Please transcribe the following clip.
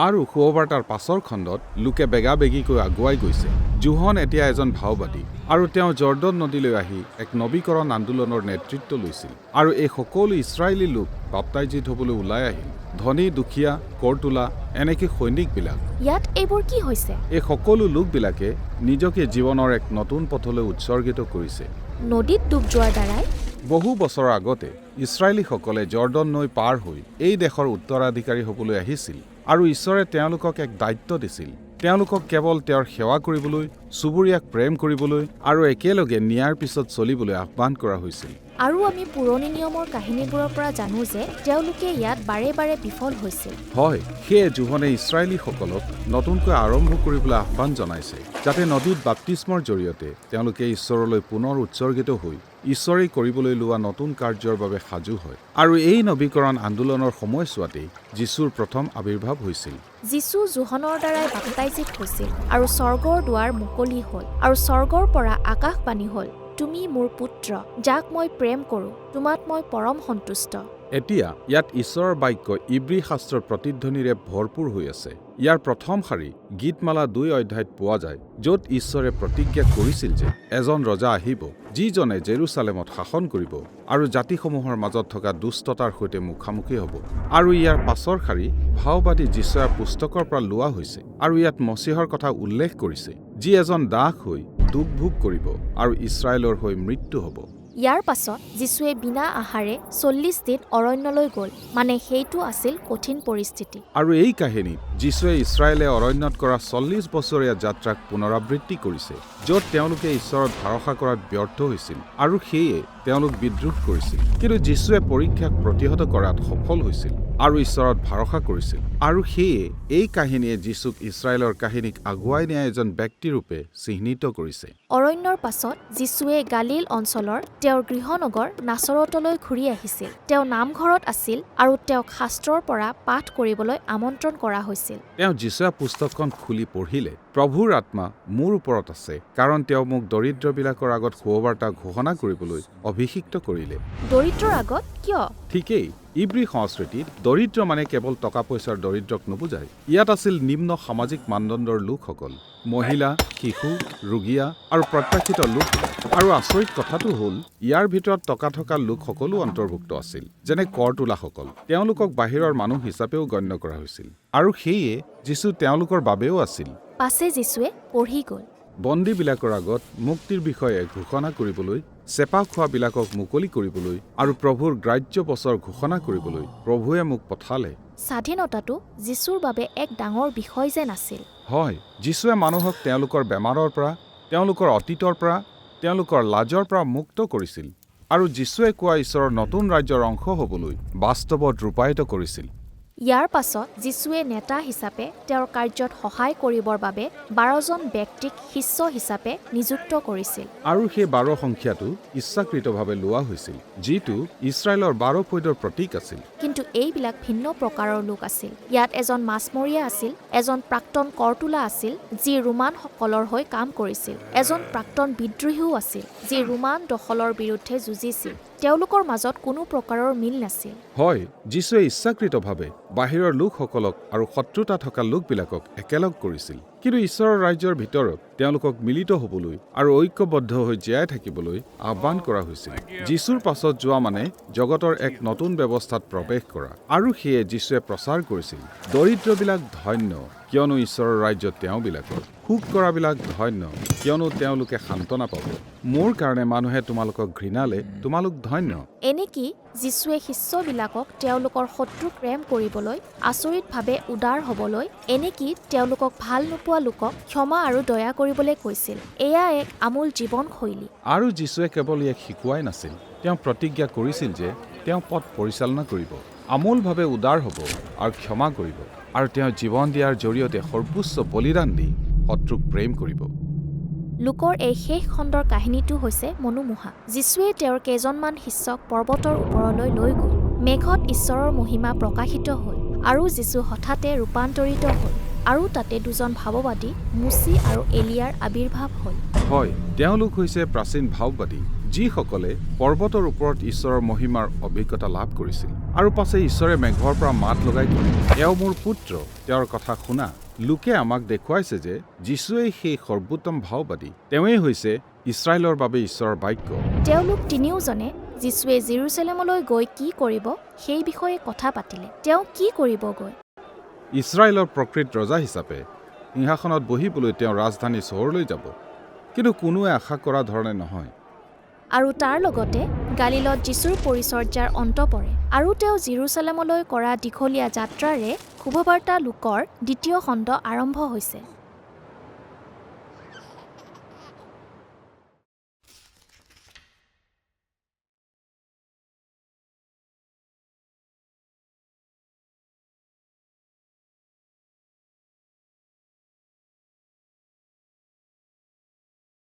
আৰু শুভবাৰ্তাৰ পাছৰ খণ্ডত লোকে বেগাবেগিকৈ আগুৱাই গৈছে। জোহন এতিয়া এজন ভাওবাদী আৰু তেওঁ জৰ্ডন নদীলৈ আহি এক নৱীকৰণ আন্দোলনৰ নেতৃত্ব লৈছিল আৰু এই সকলো ইছৰাইলী লোক বাপ্তাইজিত হ'বলৈ ওলাই আহিল। ধনী দুখীয়া কৰতোলা এনেকৈ সৈনিকবিলাক। ইয়াত এইবোৰ কি হৈছে? এই সকলো লোকবিলাকে নিজকে জীৱনৰ এক নতুন পথলৈ উৎসৰ্গিত কৰিছে। নদীত ডুব যোৱাৰ দ্বাৰাই বহু বছৰৰ আগতে ইছৰাইলীসকলে জৰ্ডন নৈ পাৰ হৈ এই দেশৰ উত্তৰাধিকাৰী হ'বলৈ আহিছিল আৰু ঈশ্বৰে তেওঁলোকক এক দায়িত্ব দিছিল। তেওঁলোকক কেৱল তেওঁৰ সেৱা কৰিবলৈ, চুবুৰীয়াক প্ৰেম কৰিবলৈ আৰু একেলগে ন্যায়ৰ পিছত চলিবলৈ আহ্বান কৰা হৈছিল। আৰু আমি পুৰণি নিয়মৰ কাহিনীবোৰৰ পৰা জানো যে তেওঁলোকে ইয়াত বাৰে বাৰে বিফল হৈছিল। হয়, সেয়ে জোহনে ইছৰাইলীসকলক নতুনকৈ আৰম্ভ কৰিবলৈ আহ্বান জনাইছে, যাতে নদীত বাপ্তিস্মৰ জৰিয়তে তেওঁলোকে ঈশ্বৰলৈ পুনৰ উৎসৰ্গিত হৈ ঈশ্বৰে কৰিবলৈ লোৱা নতুন কাৰ্যৰ বাবে সাজু হয়। আৰু এই নৱীকৰণ আন্দোলনৰ সময়ছোৱাতেই যীশুৰ প্ৰথম আৱিৰ্ভাৱ হৈছিল। যীশু জোহনৰ দ্বাৰাই বাপ্তাইজিত হৈছিল আৰু স্বৰ্গৰ দুৱাৰ মুকলি হ'ল আৰু স্বৰ্গৰ পৰা আকাশবাণী হ'ল, তুমি মোৰ পুত্ৰ, যাক মই প্ৰেম কৰোঁ, তোমাত মই পৰম সন্তুষ্ট। এতিয়া ইয়াত ঈশ্বৰৰ বাক্য ইব্ৰী শাস্ত্ৰৰ প্ৰতিধ্বনিৰে ভৰপূৰ হৈ আছে। ইয়াৰ প্ৰথম শাৰী গীতমালা 2 অধ্যায়ত পোৱা যায়, য'ত ঈশ্বৰে প্ৰতিজ্ঞা কৰিছিল যে এজন ৰজা আহিব, যিজনে জেৰুচালেমত শাসন কৰিব আৰু জাতিসমূহৰ মাজত থকা দুষ্টতাৰ সৈতে মুখামুখি হ'ব। আৰু ইয়াৰ পাছৰ শাৰী ভাওবাদী যীশুৰ পুস্তকৰ পৰা লোৱা হৈছে আৰু ইয়াত মছিহৰ কথা উল্লেখ কৰিছে, যি এজন দাস হৈ দুখ ভোগ কৰিব আৰু ইছৰাইলৰ হৈ মৃত্যু হ'ব। ইয়াৰ পাছত যীশুৱে বিনা আহাৰে 40 দিন অৰণ্যলৈ গ'ল, মানে সেইটো আছিল কঠিন পৰিস্থিতি। আৰু এই কাহিনীত যীশুৱে ইছৰাইলে অৰণ্যত কৰা 40 বছৰীয়া যাত্ৰাক পুনৰাবৃত্তি কৰিছে, য'ত তেওঁলোকে ঈশ্বৰত ভৰসা কৰাত ব্যৰ্থ হৈছিল আৰু সেয়ে তেওঁলোক বিদ্ৰোহ কৰিছিল। কিন্তু যীশুৱে পৰীক্ষাক প্ৰতিহত কৰাত সফল হৈছিল আৰু ঈশ্বৰত ভৰসা কৰিছিল। আৰু সেয়ে এই কাহিনীয়ে যীশুক ইছৰাইলৰ কাহিনীক আগুৱাই নিয়া এজন ব্যক্তিৰূপে চিহ্নিত কৰিছে। অৰণ্যৰ পাছত যীশুৱে গালিল অঞ্চলৰ তেওঁৰ গৃহনগৰ নাচৰতলৈ ঘূৰি আহিছিল। তেওঁ নামঘৰত আছিল আৰু তেওঁক শাস্ত্ৰৰ পৰা পাঠ কৰিবলৈ আমন্ত্ৰণ কৰা হৈছিল। তেওঁ যীশুৰ পুস্তকখন খুলি পঢ়িলে, প্ৰভুৰ আত্মা মোৰ ওপৰত আছে, কাৰণ তেওঁ মোক দৰিদ্ৰবিলাকৰ আগত শুভবাৰ্তা ঘোষণা কৰিবলৈ অভিষিক্ত কৰিলে। দৰিদ্ৰৰ আগত কিয়? ঠিকেই, ইব্ৰী সংস্কৃতিত দৰিদ্ৰ মানে কেৱল টকা পইচাৰ দৰিদ্ৰক নুবুজায়। ইয়াত আছিল নিম্ন সামাজিক মানদণ্ডৰ লোকসকল, মহিলা, শিশু, ৰোগীয়া আৰু প্ৰত্যাশিত লোক। আৰু আচৰিত কথাটো হ'ল, ইয়াৰ ভিতৰত টকা থকা লোকসকলো অন্তৰ্ভুক্ত আছিল, যেনে কৰতোলাসকল। তেওঁলোকক বাহিৰৰ মানুহ হিচাপেও গণ্য কৰা হৈছিল আৰু সেয়ে যীশু তেওঁলোকৰ বাবেও আছিল। পাছে যীশুৱে পঢ়ি গ'ল, বন্দীবিলাকৰ আগত মুক্তিৰ বিষয়ে ঘোষণা কৰিবলৈ, চেপা খোৱাবিলাকক মুকলি কৰিবলৈ আৰু প্ৰভুৰ গ্ৰাহ্য বছৰ ঘোষণা কৰিবলৈ প্ৰভুৱে মোক পঠালে। স্বাধীনতাটো যীশুৰ বাবে এক ডাঙৰ বিষয় যেন আছিল। হয়, যীশুৱে মানুহক তেওঁলোকৰ বেমাৰৰ পৰা, তেওঁলোকৰ অতীতৰ পৰা, তেওঁলোকৰ লাজৰ পৰা মুক্ত কৰিছিল আৰু যীশুৱে কোৱা ঈশ্বৰৰ নতুন ৰাজ্যৰ অংশ হ'বলৈ বাস্তৱত ৰূপায়িত কৰিছিল। ইয়াৰ পাছত যীশুৱে নেতা হিচাপে তেওঁৰ কাৰ্যত সহায় কৰিবৰ বাবে 12 জন ব্যক্তিক শিষ্য হিচাপে নিযুক্ত কৰিছিল। আৰু সেই 12 সংখ্যাটো ইচ্ছাকৃতভাৱে লোৱা হৈছিল, যিটো ইছৰাইলৰ 12 পৈদৰ প্ৰতীক আছিল। কিন্তু এইবিলাক ভিন্ন প্ৰকাৰৰ লোক আছিল। ইয়াত এজন মাছমৰীয়া আছিল, এজন প্ৰাক্তন কৰতোলা আছিল, যি ৰোমানসকলৰ হৈ কাম কৰিছিল, এজন প্ৰাক্তন বিদ্ৰোহীও আছিল, যি ৰোমান দখলৰ বিৰুদ্ধে যুঁজিছিল। তেওঁলোকৰ মাজত কোনো প্ৰকাৰৰ মিল নাছিল। হয়, যীশুৱে ইচ্ছাকৃতভাৱে বাহিৰৰ লোকসকলক আৰু শত্ৰুতা থকা লোকবিলাকক একেলগ কৰিছিল, কিন্তু ঈশ্বৰৰ ৰাজ্যৰ ভিতৰত তেওঁলোকক মিলিত হ'বলৈ আৰু ঐক্যবদ্ধ হৈ জীয়াই থাকিবলৈ আহ্বান কৰা হৈছিল। যীশুৰ পাছত যোৱা মানে জগতৰ এক নতুন ব্যৱস্থাত প্ৰৱেশ কৰা। আৰু সেয়ে যীশুৱে প্ৰচাৰ কৰিছিল, দৰিদ্ৰবিলাক ধন্য, কিয়নো ঈশ্বৰৰ ৰাজ্য তেওঁবিলাকৰ। শোক কৰাবিলাক ধন্য, কিয়নো তেওঁলোকে সান্তনা পাব। মোৰ কাৰণে মানুহে তোমালোকক ঘৃণালে তোমালোক ধন্য। এনেকি যীশুৱে শিষ্যবিলাকক তেওঁলোকৰ শত্ৰুক প্ৰেম কৰিবলৈ, আচৰিতভাৱে উদাৰ হ'বলৈ, এনেকি তেওঁলোকক ভাল নোপোৱা লোকক ক্ষমা আৰু দয়া কৰিবলৈ কৈছিল। এয়া এক আমূল জীৱনশৈলী। আৰু যীশুৱে কেৱল ইয়াক শিকোৱাই নাছিল, তেওঁ প্ৰতিজ্ঞা কৰিছিল যে তেওঁ পথ পৰিচালনা কৰিব, আমূলভাৱে উদাৰ হ'ব আৰু ক্ষমা কৰিব, আৰু তেওঁ জীৱন দিয়াৰ জৰিয়তে সৰ্বোচ্চ বলিদান দি শত্ৰুক প্ৰেম কৰিব। লোকৰ এই শেষ খণ্ডৰ কাহিনীটো হৈছে মনোমোহা। যীশুৱে তেওঁৰ কেইজনমান শিষ্যক পৰ্বতৰ ওপৰলৈ লৈ গ'ল। মেঘত ঈশ্বৰৰ মহিমা প্ৰকাশিত হ'ল আৰু যীশু হঠাতে ৰূপান্তৰিত হ'ল আৰু তাতে 2 জন ভাৱবাদী মুচি আৰু এলিয়াৰ আবিৰ্ভাৱ হ'ল। হয়, তেওঁলোক হৈছে প্ৰাচীন ভাৱবাদী, যিসকলে পৰ্বতৰ ওপৰত ঈশ্বৰৰ মহিমাৰ অভিজ্ঞতা লাভ কৰিছিল আৰু পাছে ঈশ্বৰে মেঘৰ পৰা মাত লগাই ক'লে, এওঁ মোৰ পুত্ৰ, তেওঁৰ কথা শুনা। লোকে আমাক দেখুৱাইছে যে যীশুৱেই সেই সৰ্বোত্তম ভাওবাদী, তেওঁৱেই হৈছে ইছৰাইলৰ বাবে ঈশ্বৰৰ বাক্য। তেওঁলোক তিনিওজনে যীশুৱে জেৰুজালেমলৈ গৈ কি কৰিব সেই বিষয়ে কথা পাতিলে। তেওঁ কি কৰিব গৈ? ইছৰাইলৰ প্ৰকৃত ৰজা হিচাপে সিংহাসনত বহিবলৈ তেওঁ ৰাজধানী চহৰলৈ যাব, কিন্তু কোনোৱে আশা কৰা ধৰণে নহয়। আৰু তাৰ লগতে গালিলত যীশুৰ পৰিচৰ্যাৰ অন্ত পৰে আৰু তেওঁ জেৰুজালেমলৈ কৰা দীঘলীয়া যাত্ৰাৰে শুভবাৰ্তা লোকৰ দ্বিতীয় খণ্ড আৰম্ভ হৈছে।